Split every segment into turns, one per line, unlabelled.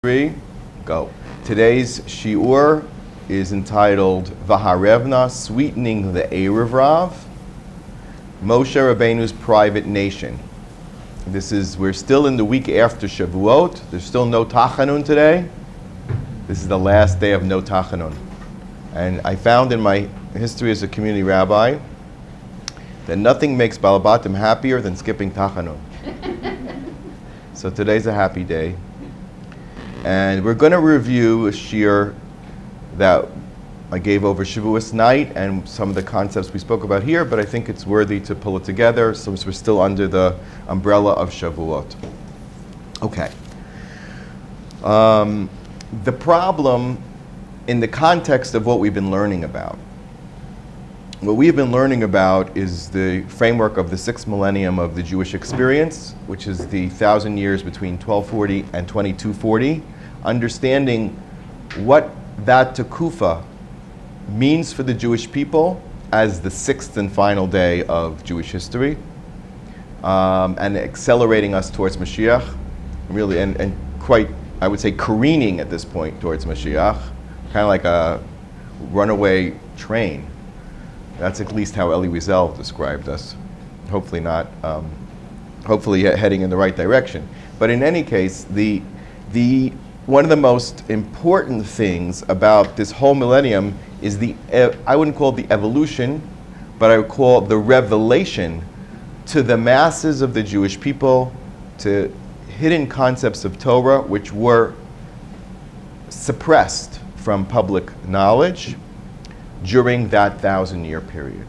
3, go. Today's SHIUR is entitled Vaharevna, Sweetening the Erev, Moshe Rabbeinu'S Private Nation. We're still in the week after Shavuot. There's still no Tachanun today. This is the last day of no Tachanun. And I found in my history as a community rabbi that nothing makes Balabatim happier than skipping Tachanun. So today's a happy day. And we're going to review a SHIUR that I gave over SHAVUOS night and some of the concepts we spoke about here, but I think it's worthy to pull it together since we're still under the umbrella of Shavuot. Okay. The problem in the context of what we've been learning about. What we've been learning about is the framework of the 6th millennium of the Jewish experience, which is the 1,000 years between 1240 and 2240, understanding what that Tekufa means for the Jewish people as the 6th and final day of Jewish history, and accelerating us towards Mashiach, really, and quite, I would say, careening at this point towards Mashiach, kind of like a runaway train. That's at least how Elie Wiesel described us. Hopefully not, hopefully heading in the right direction. But in any case, one of the most important things about this whole millennium is I wouldn't call it the evolution, but I would call it the revelation to the masses of the Jewish people, to hidden concepts of Torah which were suppressed from public knowledge during that 1,000-year period.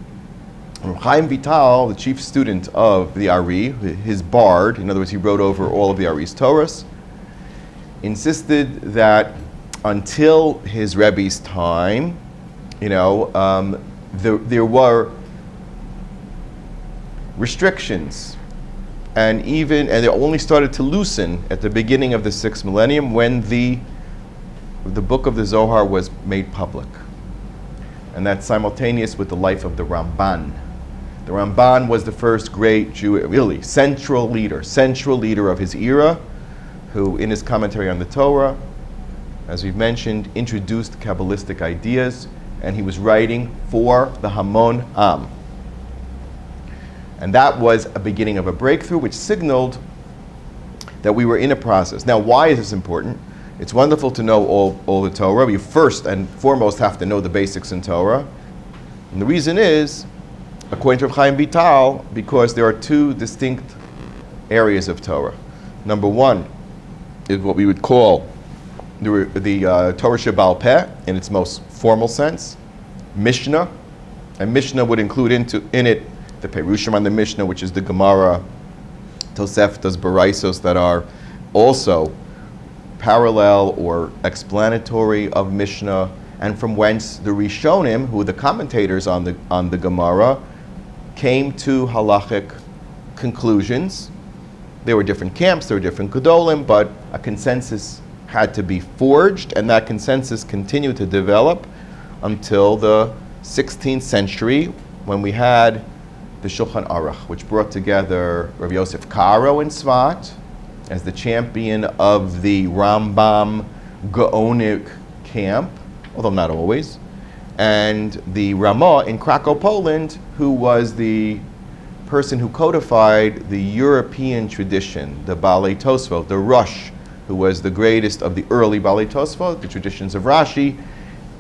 Chaim Vital, the chief student of the Ari, his bard, in other words, he wrote over all of the Ari's Torahs, insisted that until his Rebbe's time, there were restrictions, and they only started to loosen at the beginning of the 6th millennium when the book of the Zohar was made public. And that's simultaneous with the life of the Ramban. The Ramban was the first great Jew, really central leader of his era, who in his commentary on the Torah, as we've mentioned, introduced Kabbalistic ideas, and he was writing for the Hamon Am. And that was a beginning of a breakthrough which signaled that we were in a process. Now, why is this important? It's wonderful to know all the Torah. You first and foremost have to know the basics in Torah. And the reason is, according to Chaim Vital, because there are two distinct areas of Torah. Number one is what we would call the Torah Sheba'al Peh in its most formal sense, Mishnah. And Mishnah would include in it the Perushim on the Mishnah, which is the Gemara, Toseftas, Baraisos, that are also parallel or explanatory of Mishnah, and from whence the Rishonim, who are the commentators on the Gemara, came to halachic conclusions. There were different camps, there were different gedolim, but a consensus had to be forged, and that consensus continued to develop until the 16th century, when we had the Shulchan Aruch, which brought together Rav Yosef Karo in Tzfat as the champion of the Rambam Gaonic camp, although not always, and the Ramah in Krakow, Poland, who was the person who codified the European tradition, the Balei Tosfot, the Rosh, who was the greatest of the early Balei Tosfot, the traditions of Rashi.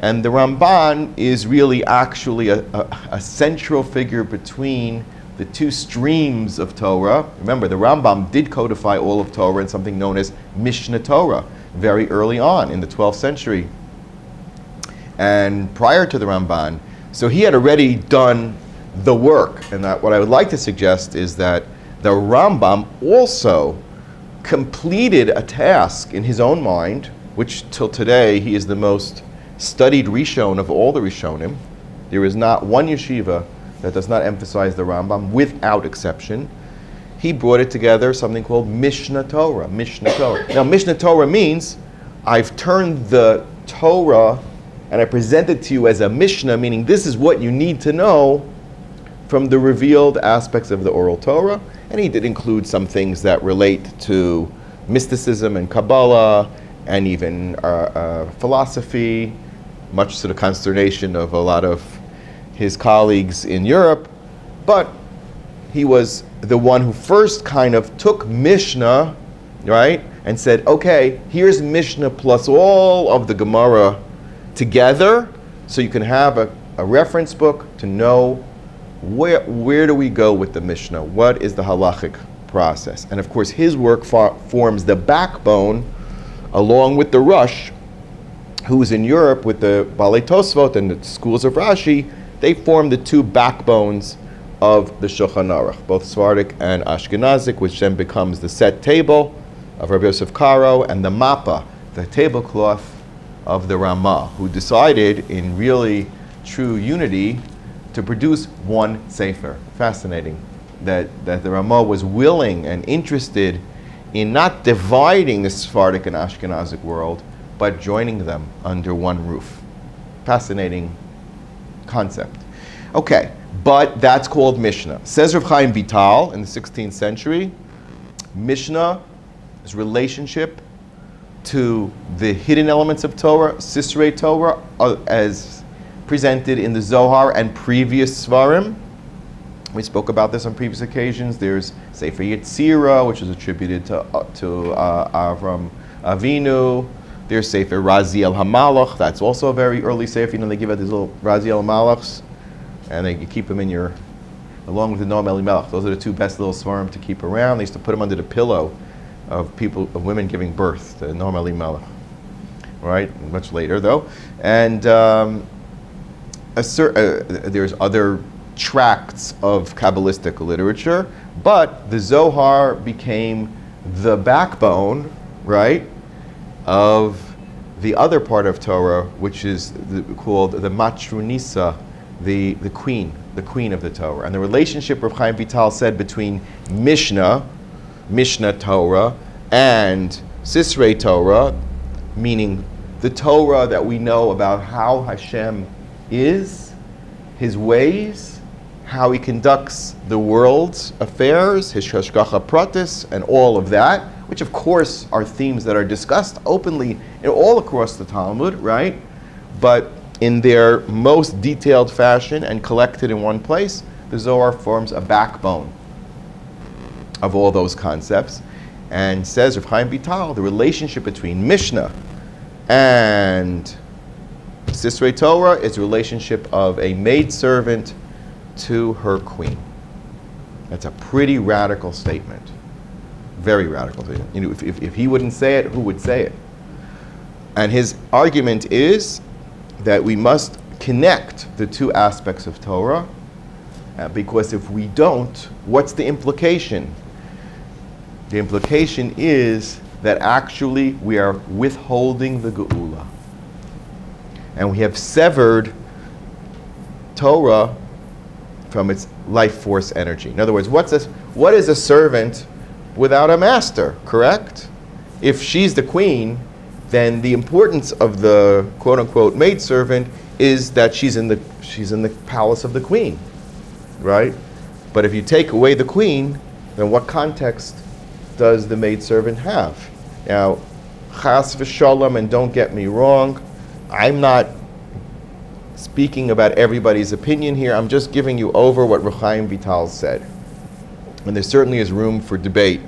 And the Ramban is really actually a central figure between the two streams of Torah. Remember, the Rambam did codify all of Torah in something known as Mishnah Torah very early on in the 12th century and prior to the Ramban. So he had already done the work. And what I would like to suggest is that the Rambam also completed a task in his own mind, which till today he is the most studied Rishon of all the Rishonim. There is not one yeshiva that does not emphasize the Rambam without exception. He brought it together, something called Mishnah Torah. Mishnah Torah. Now, Mishnah Torah means I've turned the Torah and I present it to you as a Mishnah, meaning this is what you need to know from the revealed aspects of the oral Torah. And he did include some things that relate to mysticism and Kabbalah and even philosophy, much to the consternation of a lot of his colleagues in Europe. But he was the one who first kind of took Mishnah, right, and said, okay, here's Mishnah plus all of the Gemara together, so you can have a reference book to know where do we go with the Mishnah, what is the halachic process. And of course his work forms the backbone, along with the Rush, who is in Europe with the Balei Tosfot and the schools of Rashi. They form the two backbones of the Shulchan Aruch, both Sephardic and Ashkenazic, which then becomes the set table of Rabbi Yosef Karo and the Mappa, the tablecloth of the Ramah, who decided in really true unity to produce one Sefer. Fascinating that the Ramah was willing and interested in not dividing the Sephardic and Ashkenazic world, but joining them under one roof. Fascinating concept. Okay, but that's called Mishnah. Says Rav Chaim Vital in the 16th century, Mishnah's relationship to the hidden elements of Torah, Sisrei Torah, as presented in the Zohar and previous Svarim. We spoke about this on previous occasions. There's Sefer Yetzirah, which is attributed to Avram Avinu. There's Sefer Razi El Hamalach. That's also a very early Sefer. You know, they give out these little Razi El Hamalachs, and they keep them in your, along with the Noam Elimelech. Those are the two best little Svarim to keep around. They used to put them under the pillow of women giving birth, the Noam Elimelech. Right, much later though. And there's other tracts of Kabbalistic literature, but the Zohar became the backbone, right, of the other part of Torah, which is called the Matrunisa, the queen of the Torah. And the relationship Rav Chaim Vital said between Mishnah Torah, and Sisrei Torah, meaning the Torah that we know about how Hashem is, his ways, how he conducts the world's affairs, his hashgacha pratis, and all of that, which of course are themes that are discussed openly all across the Talmud, right? But in their most detailed fashion and collected in one place, the Zohar forms a backbone of all those concepts. And says Rav Chaim Vital, the relationship between Mishnah and Sisrei Torah is the relationship of a maidservant to her queen. That's a pretty radical statement. Very radical statement. You know, if he wouldn't say it, who would say it? And his argument is that we must connect the two aspects of Torah, because if we don't, what's the implication? The implication is that actually we are withholding the Geula. And we have severed Torah from its life force energy. In other words, what is a servant without a master, correct? If she's the queen, then the importance of the quote-unquote maidservant is that she's in the palace of the queen, right? But if you take away the queen, then what context does the maidservant have? Now, chas v'shalom, and don't get me wrong, I'm not speaking about everybody's opinion here. I'm just giving you over what Rav Chaim Vital said. And there certainly is room for debate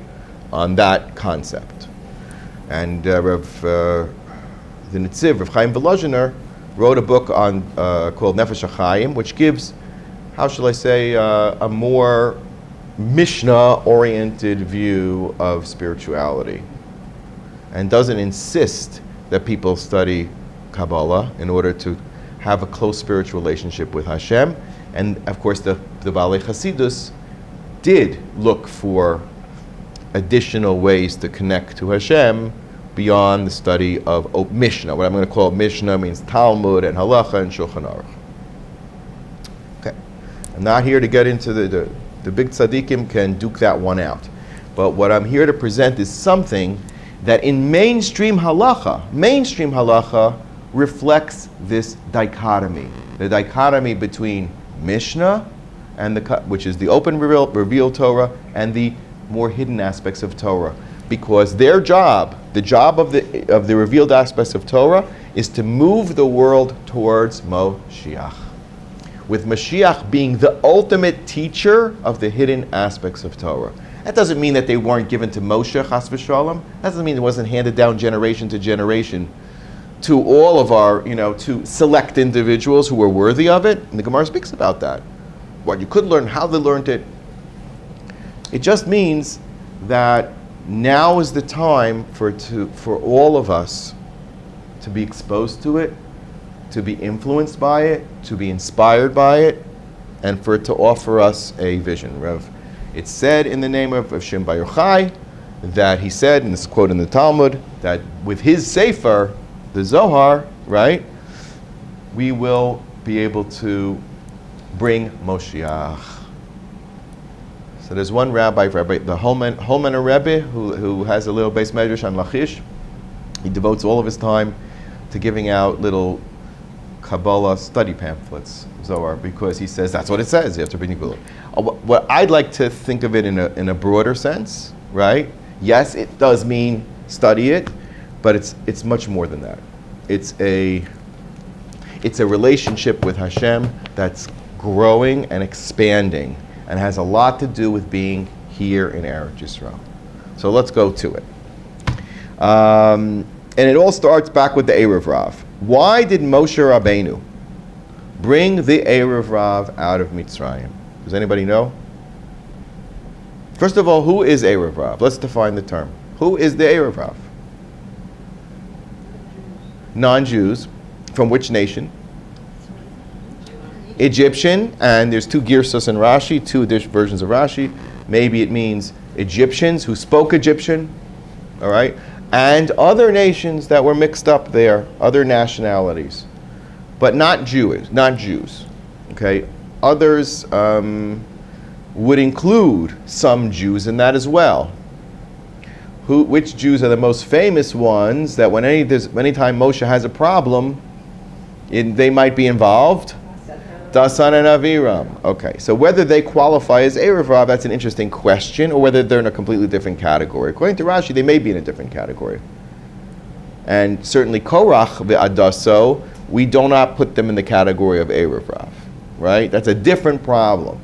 on that concept. And the Nitziv, Rav Chaim Volozhiner, wrote a book on called Nefesh HaChaim, which gives, how shall I say, a more Mishnah-oriented view of spirituality, and doesn't insist that people study Kabbalah in order to have a close spiritual relationship with Hashem. And of course, the Balei Chasidus did look for additional ways to connect to Hashem beyond the study of Mishnah. What I'm going to call Mishnah means Talmud and Halacha and Shulchan Aruch. Okay, I'm not here to get into the big tzaddikim can duke that one out. But what I'm here to present is something that in mainstream halacha reflects this dichotomy. The dichotomy between Mishnah, which is the open revealed Torah, and the more hidden aspects of Torah. Because their job The job of the revealed aspects of Torah is to move the world towards Moshiach, with Mashiach being the ultimate teacher of the hidden aspects of Torah. That doesn't mean that they weren't given to Moshe, chas v'shalom. That doesn't mean it wasn't handed down generation to generation to all of our, to select individuals who were worthy of it. And the Gemara speaks about that. What you could learn, how they learned it. It just means that now is the time for all of us to be exposed to it, to be influenced by it, to be inspired by it, and for it to offer us a vision. Rev, it's said in the name of Shem Bar Yochai that he said, and this is a quote in the Talmud, that with his Sefer, the Zohar, right, we will be able to bring Moshiach. So there's one rabbi, the Holman Rebbe, who has a little base medrash on Lachish. He devotes all of his time to giving out little Kabbalah study pamphlets, Zohar, because he says that's what it says. You have to bring Nikulah. What I'd like to think of it in a broader sense, right? Yes, it does mean study it, but it's much more than that. It's a relationship with Hashem that's growing and expanding, and has a lot to do with being here in Eretz Yisrael. So let's go to it. And it all starts back with the Erev Rav. Why did Moshe Rabbeinu bring the Erev Rav out of Mitzrayim? Does anybody know? First of all, who is Erev Rav? Let's define the term. Who is the Erev Rav? Non-Jews. From which nation? Egyptian, and there's two Girsas in Rashi, two versions of Rashi. Maybe it means Egyptians who spoke Egyptian, all right, and other nations that were mixed up there, other nationalities, but not Jews, okay? Others would include some Jews in that as well. Which Jews are the most famous ones that anytime Moshe has a problem, they might be involved? Dasan and Aviram. Okay, so whether they qualify as Erev Rav, that's an interesting question, or whether they're in a completely different category. According to Rashi, they may be in a different category. And certainly Korach ve'Adaso, we do not put them in the category of Erev Rav, right? That's a different problem.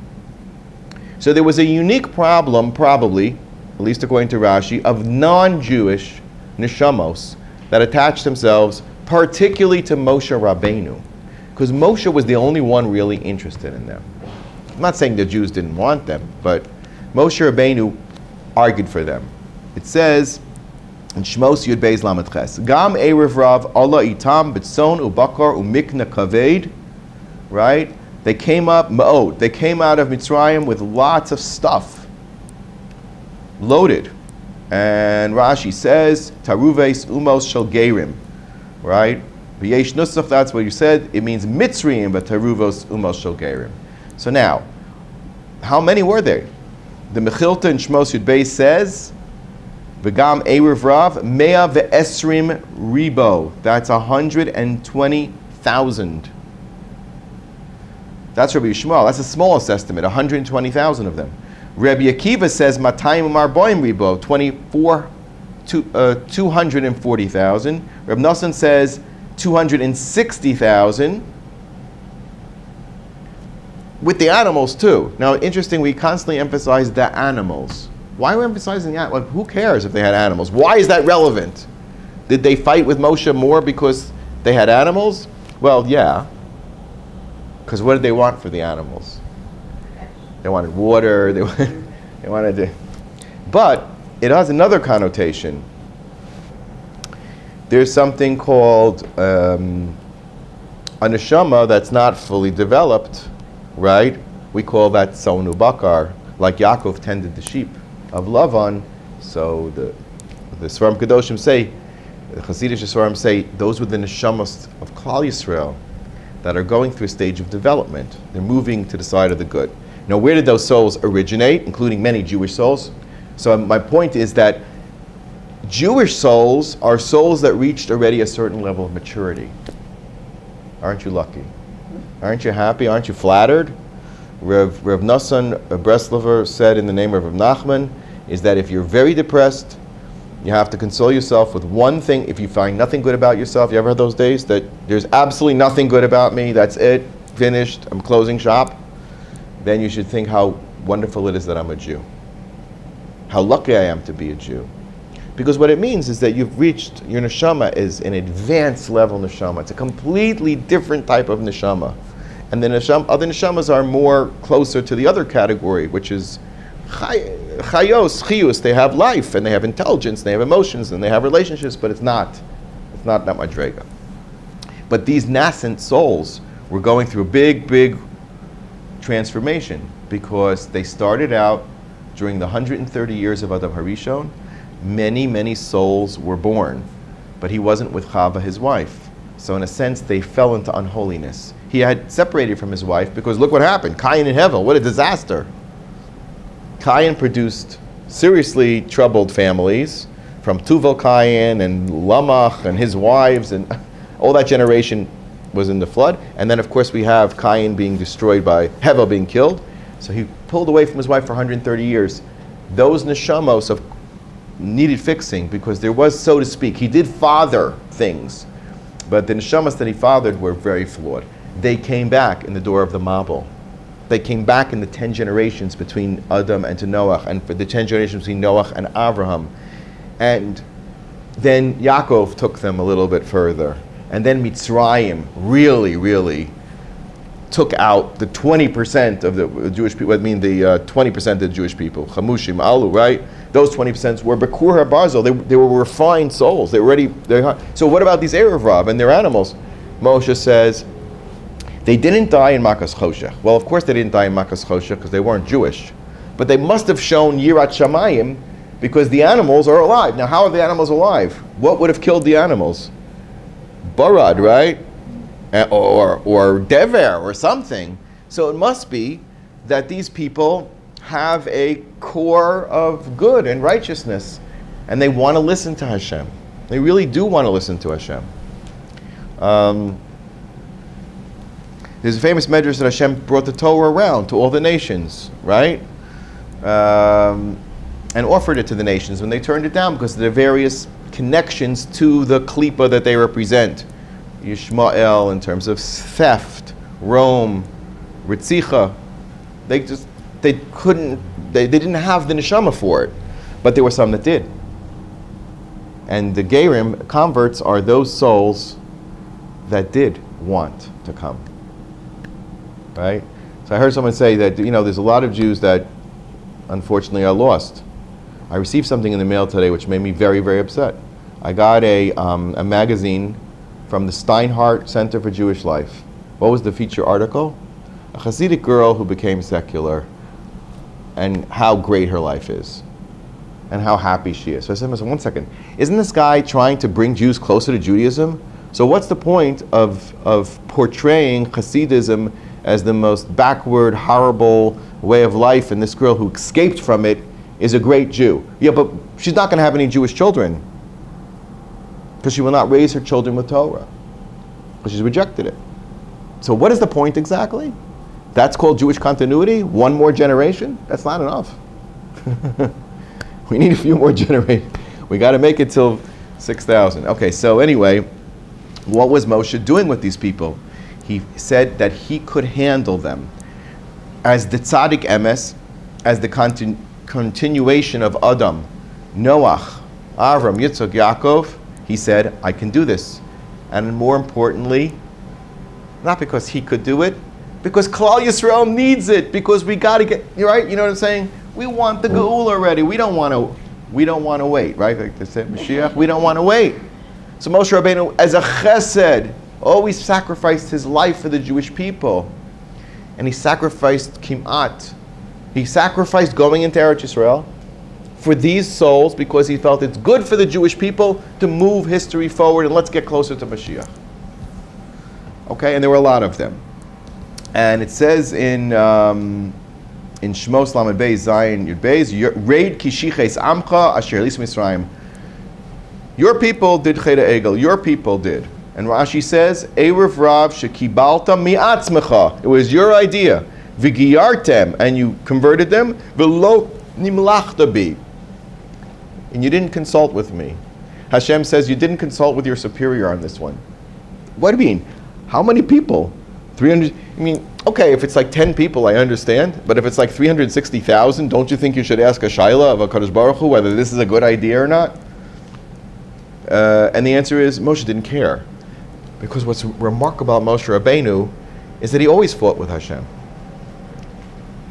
So there was a unique problem, probably, at least according to Rashi, of non-Jewish neshamos that attached themselves particularly to Moshe Rabbeinu, because Moshe was the only one really interested in them. I'm not saying the Jews didn't want them, but Moshe Rabbeinu argued for them. It says in Shmos Yud Beis Lamed Ches, Gam Erev Rav Allah Itam B'tzon Ubakar Umikna Kaved, right? They came out of Mitzrayim with lots of stuff, loaded. And Rashi says, Taruves Umos Shel Gerim, right? V'yesh Nusach, that's what you said. It means Mitzrayim, but Taruvos Umos Shel Gerim. So now, how many were there? The Mechilta in Shmos Yud Beis says, V'gam Erev Rav, Mea ve'esrim ribo. That's 120,000. That's Rabbi Yishmael. That's the smallest estimate, 120,000 of them. Rabbi Akiva says, Matayim Marboim ribo, 240,000. Rabbi Nosson says, 260,000. With the animals too. Now, interesting, we constantly emphasize the animals. Why are we emphasizing that? Well, who cares if they had animals? Why is that relevant? Did they fight with Moshe more because they had animals? Well, yeah. Because what did they want for the animals? They wanted water, they wanted to... But it has another connotation. There's something called a neshama that's not fully developed, right? We call that Sonu Bakar, like Yaakov tended the sheep of Lavan. So the Svarim Kedoshim say, the Hasidic Svarim say, those were the neshamas of Klal Yisrael that are going through a stage of development. They're moving to the side of the good. Now, where did those souls originate, including many Jewish souls? So my point is that Jewish souls are souls that reached already a certain level of maturity. Aren't you lucky? Aren't you happy? Aren't you flattered? Rav Nosson Breslover said in the name of Rav Nachman is that if you're very depressed You have to console yourself with one thing. If you find nothing good about yourself, you ever had those days that there's absolutely nothing good about me, that's it, finished, I'm closing shop? Then you should think how wonderful it is that I'm a Jew. How lucky I am to be a Jew. Because what it means is that you've reached, your neshama is an advanced level neshama. It's a completely different type of neshama. And the other neshamas are more closer to the other category, which is SHIUR. They have life, and they have intelligence, and they have emotions, and they have relationships, but it's not madrega. But these nascent souls were going through a big transformation, because they started out during the 130 years of Adam Harishon. Many souls were born, but he wasn't with Chava, his wife. So in a sense, they fell into unholiness. He had separated from his wife, because look what happened. Cain and Hevel, what a disaster. Cain produced seriously troubled families, from Tuval Cain and Lamach and his wives, and all that generation was in the flood. And then of course we have Cain being destroyed by Hevel being killed. So he pulled away from his wife for 130 years. Those neshamos needed fixing, because there was, so to speak, he did father things, but the neshamas that he fathered were very flawed. They came back in the door of the Mabul. They came back in the 10 generations between Adam and to Noach, and for the 10 generations between Noach and Avraham. And then Yaakov took them a little bit further. And then Mitzrayim really took out the 20% of the Jewish people, the 20% of the Jewish people, Chamushim, Alu, right? Those 20% were Bekur HaBarzel. They were refined souls. So what about these Erev Rav and their animals? Moshe says, they didn't die in Makas Choshech. Well, of course they didn't die in Makas Choshech, because they weren't Jewish. But they must have shown Yirat Shamayim, because the animals are alive. Now, how are the animals alive? What would have killed the animals? Barad, right? Or Dever, or something. So it must be that these people have a core of good and righteousness, and they want to listen to Hashem. They really do want to listen to Hashem. There's a famous medrash that Hashem brought the Torah around to all the nations, right? And offered it to the nations when they turned it down, because of their various connections to the klipa that they represent. Yishmael in terms of theft, Rome, Ritzicha. They didn't have the neshama for it, but there were some that did. And the Gerim, converts, are those souls that did want to come. Right? So I heard someone say that, there's a lot of Jews that unfortunately are lost. I received something in the mail today which made me very upset. I got a magazine from the Steinhardt Center for Jewish Life. What was the feature article? A Hasidic girl who became secular, and how great her life is, and how happy she is. So I said to myself, 1 second, isn't this guy trying to bring Jews closer to Judaism? So what's the point of portraying Hasidism as the most backward, horrible way of life, and this girl who escaped from it is a great Jew? Yeah, but she's not going to have any Jewish children, because she will not raise her children with Torah, because she's rejected it. So what is the point exactly? That's called Jewish continuity? One more generation? That's not enough. We need a few more generations. We got to make it till 6,000. Okay, so anyway, what was Moshe doing with these people? He said that he could handle them as the tzaddik emes, as the continuation of Adam, Noach, Avram, Yitzchak, Yaakov. He said, I can do this. And more importantly, not because he could do it, because Klal Yisrael needs it, because we got to get, right? You know what I'm saying? We want the Geul already. We don't want to wait, right? Like they said, Mashiach, we don't want to wait. So Moshe Rabbeinu, as a chesed, always sacrificed his life for the Jewish people. And he sacrificed Kim'at. He sacrificed going into Eretz Yisrael for these souls, because he felt it's good for the Jewish people to move history forward, and let's get closer to Mashiach. Okay, and there were a lot of them. And it says in Shmos Lamed Beis Zayin Yud Beis, Reid Kishiches Amcha Asher Elis Mitzrayim. Your people did Cheda Egel. Your people did. And Rashi says, Erev Rav Shekibalta Mi'atzmecha. It was your idea. V'giyartem, and you converted them. V'lo nimlachta bi. and you didn't consult with me. Hashem says you didn't consult with your superior on this one. What do you mean? How many people? 300? I mean, okay, if it's like 10 people, I understand. But if it's like 360,000, don't you think you should ask a Shaila of HaKadosh Baruch Hu whether this is a good idea or not? And the answer is Moshe didn't care. Because what's remarkable about Moshe Rabbeinu is that he always fought with Hashem.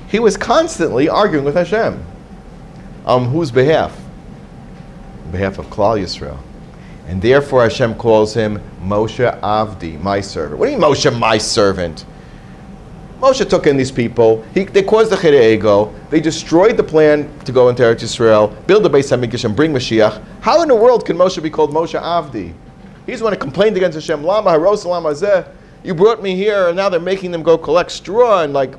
He was constantly arguing with Hashem. On whose behalf? On behalf of Klal Yisrael. And therefore Hashem calls him Moshe Avdi, my servant. What do you mean Moshe, my servant? Moshe took in these people. They caused the Chirei Ego. They destroyed the plan to go into Eretz Yisrael, build the Beis HaMikdash, and bring Mashiach. How in the world can Moshe be called Moshe Avdi? He's the one who complained against Hashem. Lama haros lama zeh. You brought me here, and now they're making them go collect straw and like.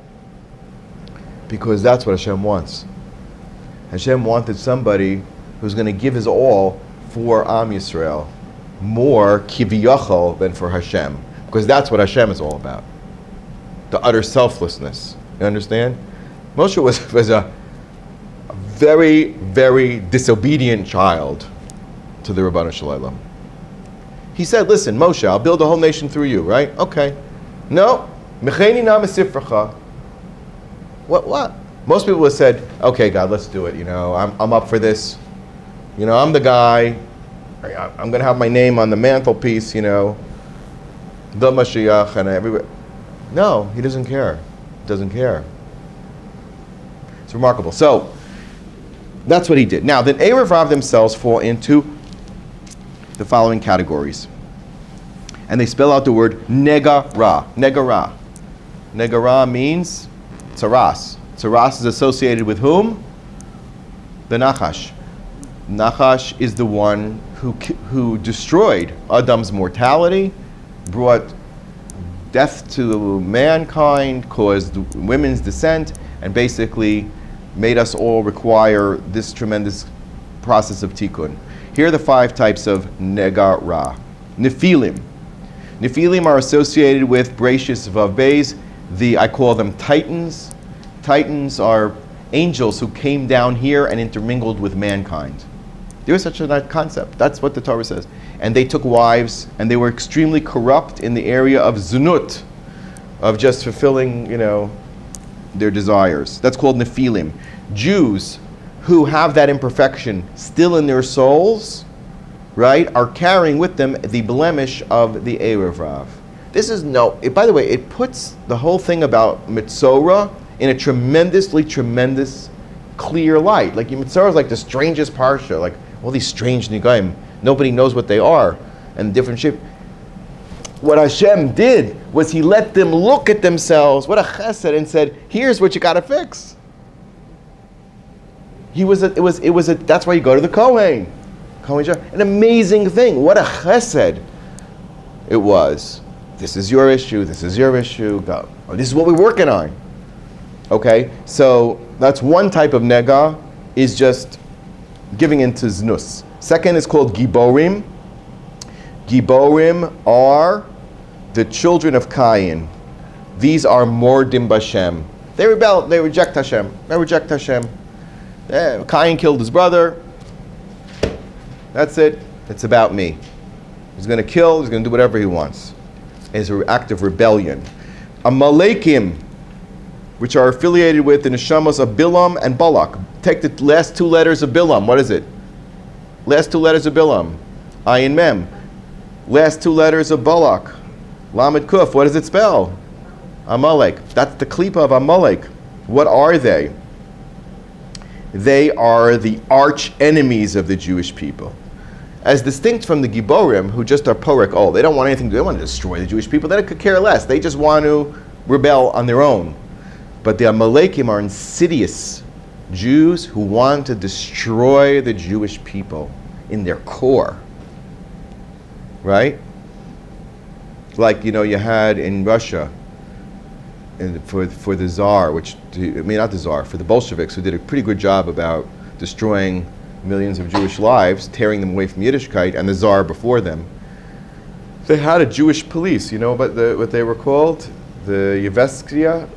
Because that's what Hashem wants. Hashem wanted somebody who's going to give his all for Am Yisrael, more kiviyachol than for Hashem, because that's what Hashem is all about. The utter selflessness. You understand? Moshe was a very, very disobedient child to the Rabbeinu'S Shalom. He said, listen, Moshe, I'll build a whole nation through you, right? Okay. No. Mecheni na mesifracha. What? Most people have said, okay, God, let's do it. You know, I'm up for this. You know, I'm the guy. I'm going to have my name on the mantelpiece, you know. The Mashiach and everybody. No, he doesn't care. He doesn't care. It's remarkable. So, that's what he did. Now, the Erev Rav themselves fall into the following categories. And they spell out the word negara. Negara. Negara means tzaras. Tzaras is associated with whom? The Nachash. Nachash is the one who destroyed Adam's mortality, brought death to mankind, caused women's descent, and basically made us all require this tremendous process of tikkun. Here are the 5 types of negara. Nephilim. Nephilim are associated with Bereshis Vav Beis. I call them Titans. Titans are angels who came down here and intermingled with mankind. There is such a concept. That's what the Torah says. And they took wives, and they were extremely corrupt in the area of zunut, of just fulfilling, their desires. That's called Nephilim. Jews who have that imperfection still in their souls, right, are carrying with them the blemish of the Erev Rav. By the way, it puts the whole thing about Mitzorah in a tremendous, clear light. Like, Mitzorah is like the strangest parsha, like all these strange nigaim. Nobody knows what they are, and different shape. What Hashem did was He let them look at themselves, what a chesed, and said, "Here's what you got to fix." That's why you go to the Kohen. An amazing thing. What a chesed it was. This is your issue. This is your issue. Go. This is what we're working on. Okay, so that's one type of nega, is just giving into znus. Second is called giborim. Giborim are the children of Cain. These are mordim b'Hashem. They rebel. They reject Hashem. Cain killed his brother. That's it. It's about me. He's going to kill. He's going to do whatever he wants. It's an act of rebellion. Amalekim, which are affiliated with the neshamos of Bilam and Balak. Take the last 2 letters of Bilam. What is it? Last 2 letters of Bilam. Ayin Mem. Last 2 letters of Balak. Lamed Kuf. What does it spell? Amalek. That's the klipa of Amalek. What are they? They are the arch enemies of the Jewish people. As distinct from the Giborim, who just are porek. Oh, they don't want anything to do. They want to destroy the Jewish people. They could care less. They just want to rebel on their own. But the Amalekim are insidious Jews who want to destroy the Jewish people in their core. Right? Like, you had in Russia, for the Tsar, not the Tsar, for the Bolsheviks, who did a pretty good job about destroying millions of Jewish lives, tearing them away from Yiddishkeit, and the Tsar before them. They had a Jewish police, what they were called? The Yeveskia.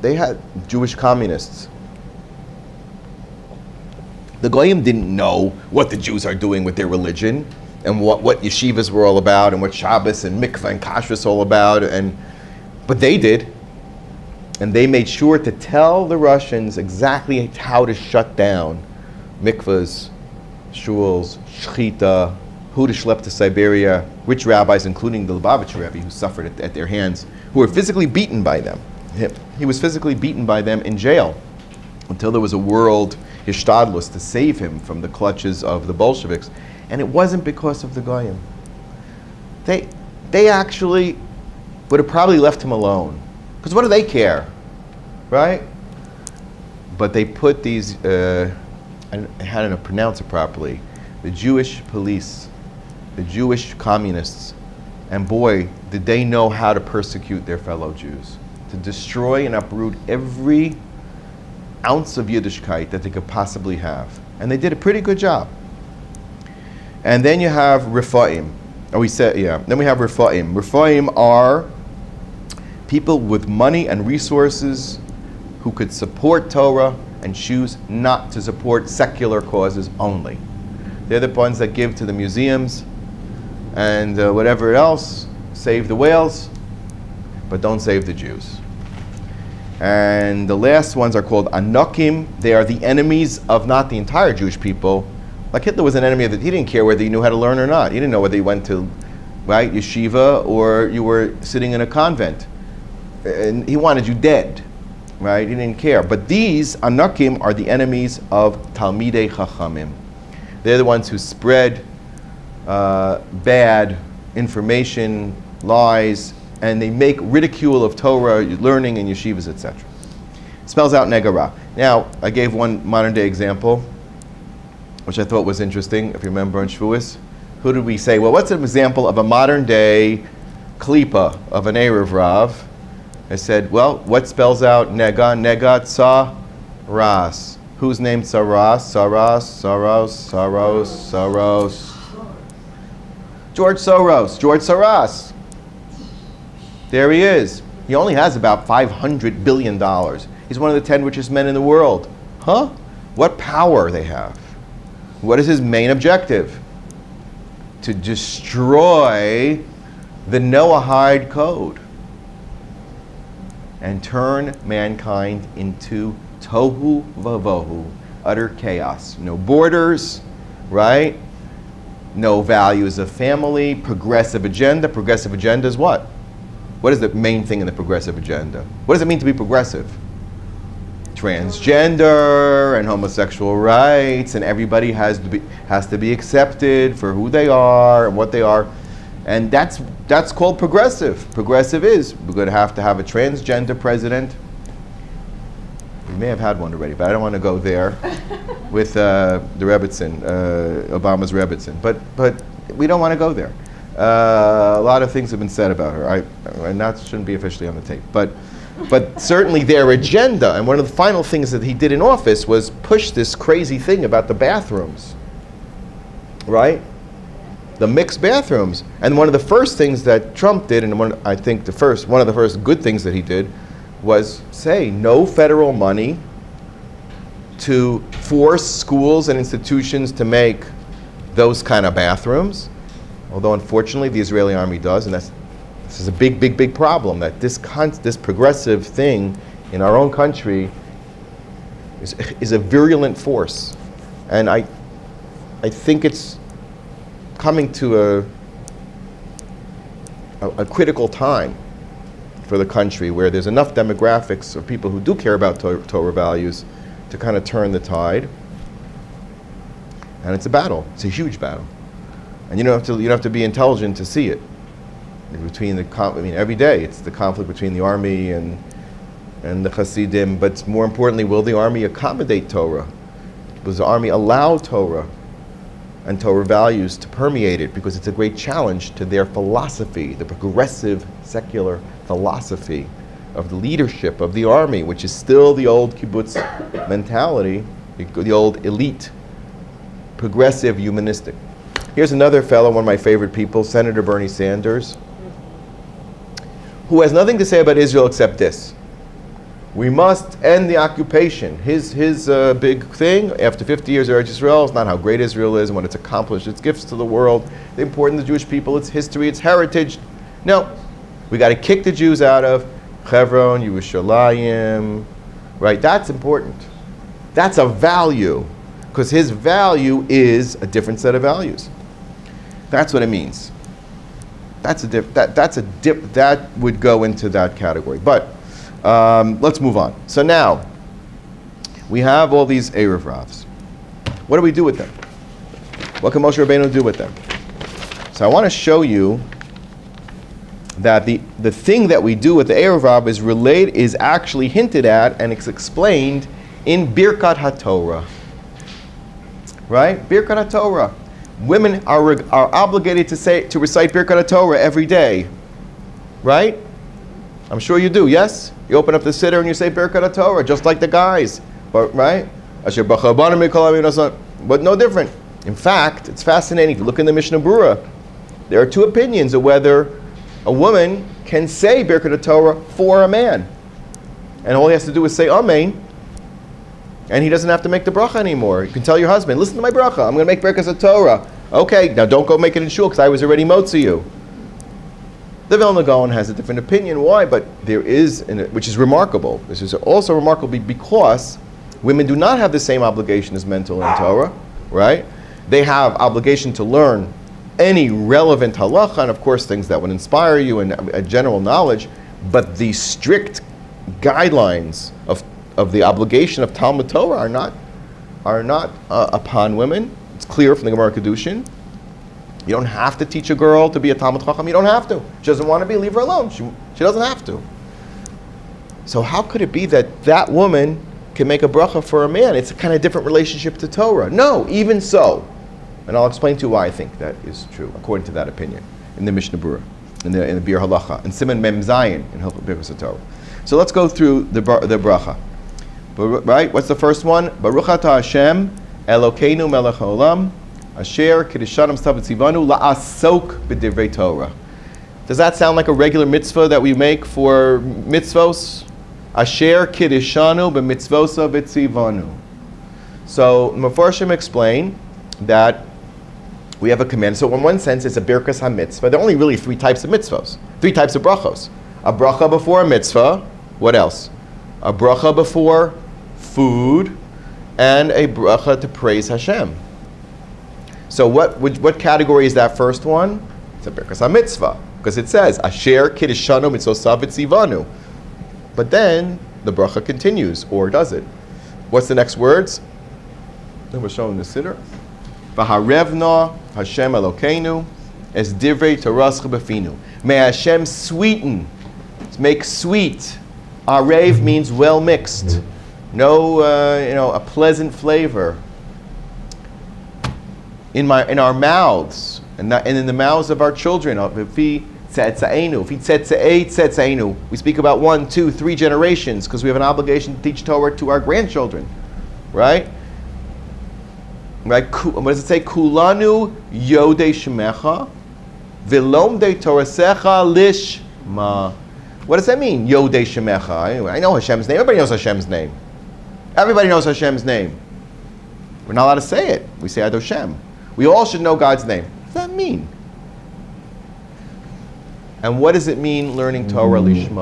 They had Jewish communists. The Goyim didn't know what the Jews are doing with their religion and what yeshivas were all about and what Shabbos and mikvah and kashrus all about, but they did. And they made sure to tell the Russians exactly how to shut down mikvahs, shuls, shchita, who to schlep to Siberia, which rabbis, including the Lubavitcher Rebbe, who suffered at their hands, who were physically beaten by them. He was physically beaten by them in jail until there was a world hishtadlus to save him from the clutches of the Bolsheviks. And it wasn't because of the Goyim. They actually would have probably left him alone. Because what do they care, right? But they put these, how to pronounce it properly, the Jewish police, the Jewish communists, and boy, did they know how to persecute their fellow Jews, to destroy and uproot every ounce of Yiddishkeit that they could possibly have. And they did a pretty good job. And then you have Rephaim. Then we have Rephaim. Rephaim are people with money and resources who could support Torah and choose not to support secular causes only. They're the ones that give to the museums and whatever else, save the whales, but don't save the Jews. And the last ones are called Anokim. They are the enemies of not the entire Jewish people. Like Hitler was an enemy of he didn't care whether you knew how to learn or not. He didn't know whether you went to yeshiva or you were sitting in a convent. And he wanted you dead, right? He didn't care. But these Anakim are the enemies of Talmidei Chachamim. They're the ones who spread bad information, lies, and they make ridicule of Torah, learning in yeshivas, etc. Spells out Negara. Now, I gave one modern day example, which I thought was interesting, if you remember on SHAVUOS. Who did we say? Well, what's an example of a modern day klipa of an Erev Rav? I said, well, what spells out nega? Nega tsaras. Who's named Saras? Soros. George Soros. George Soros. There he is. He only has about $500 billion. He's one of the 10 richest men in the world. Huh? What power they have. What is his main objective? To destroy the Noahide code and turn mankind into tohu vavohu, utter chaos. No borders, right? No values of family, progressive agenda. Progressive agenda is what? What is the main thing in the progressive agenda? What does it mean to be progressive? Transgender and homosexual rights, and everybody has to be accepted for who they are and what they are. And that's called progressive. Progressive is, we're going to have a transgender president. We may have had one already, but I don't want to go there with the Rebbitzin, Obama's Rebbitzin. But we don't want to go there. A lot of things have been said about her. And that shouldn't be officially on the tape. But certainly their agenda, and one of the final things that he did in office was push this crazy thing about the bathrooms, right? The mixed bathrooms. And one of the first things that Trump did, and one of the first good things that he did, was say no federal money to force schools and institutions to make those kind of bathrooms. Although unfortunately the Israeli army does, and this is a big problem, that this progressive thing in our own country is a virulent force. And I think it's coming to a critical time for the country where there's enough demographics of people who do care about Torah values to kind of turn the tide. And it's a battle. It's a huge battle. And you don't have to be intelligent to see it. Every day it's the conflict between the army and the Hasidim, but more importantly, will the army accommodate Torah? Does the army allow Torah and Torah values to permeate it? Because it's a great challenge to their philosophy, the progressive secular philosophy of the leadership of the army, which is still the old kibbutz mentality, the old elite, progressive, humanistic. Here's another fellow, one of my favorite people, Senator Bernie Sanders, who has nothing to say about Israel except this. We must end the occupation. His big thing, after 50 years of Eretz Yisrael, is not how great Israel is and what it's accomplished, its gifts to the world, the importance of the Jewish people, its history, its heritage. No. We got to kick the Jews out of Hebron, Yerushalayim, right? That's important. That's a value, because his value is a different set of values. That's what it means. That would go into that category. But let's move on. So now we have all these Erev Ravs. What do we do with them? What can Moshe Rabbeinu do with them? So I want to show you that the thing that we do with the Erev Rav is actually hinted at and it's explained in Birkat HaTorah. Right? Birkat HaTorah. Women are obligated to recite Birkat HaTorah every day. Right? I'm sure you do, yes? You open up the siddur and you say Birkat HaTorah, just like the guys. But, right? But no different. In fact, it's fascinating. If you look in the Mishnah Berurah, there are two opinions of whether a woman can say Birkat HaTorah for a man. And all he has to do is say Amen, and he doesn't have to make the bracha anymore. You can tell your husband, listen to my bracha, I'm going to make Birkat HaTorah. Okay, now don't go make it in shul because I was already motzi you. The Vilna Gaon has a different opinion. Why? But there is, which is remarkable. This is also remarkable because women do not have the same obligation as men to learn Torah, right? They have obligation to learn any relevant halacha, and of course things that would inspire you and a general knowledge, but the strict guidelines of the obligation of Talmud Torah are not upon women. It's clear from the Gemara Kedushin. You don't have to teach a girl to be a Talmud Chacham. You don't have to. She doesn't want to be, leave her alone. She doesn't have to. So how could it be that woman can make a bracha for a man? It's a kind of different relationship to Torah. No, even so. And I'll explain to you why I think that is true, according to that opinion, in the Mishnah Berurah, in the Bir Halacha, in Siman Mem Zayin, in Birkas HaTorah. So let's go through the bracha. Right? What's the first one? Baruch atah Hashem, Elokeinu melech haolam, asher kiddushanam stavitzivanu la'asok b'divrei Torah. Does that sound like a regular mitzvah that we make for mitzvos? Asher kiddushanu b'mitzvosa v'tzivanu. So Mefarshim explain that we have a command. So in one sense, it's a birkas ha-mitzvah. There are only really three types of mitzvos, three types of brachos. A bracha before a mitzvah. What else? A bracha before food, and a bracha to praise Hashem. So what category is that first one? It's a birkas ha-mitzvah, because it says, Asher kiddishanu mitzvosav v'tzivanu. But then the bracha continues, or does it? What's the next words? Then we're showing the siddur. V'harevna Hashem Elokeinu es divrei torascha b'finu. May Hashem sweeten, make sweet. Arev means well mixed, a pleasant flavor in our mouths and in the mouths of our children. We speak about 1, 2, 3 generations because we have an obligation to teach Torah to our grandchildren, right? Right? What does it say? Kulanu yodei shemecha v'lomdei torasecha lishma. What does that mean? Yodei shemecha. I know Hashem's name. Everybody knows Hashem's name. Everybody knows Hashem's name. We're not allowed to say it. We say Ad Hashem. We all should know God's name. What does that mean? And what does it mean learning Torah lishma?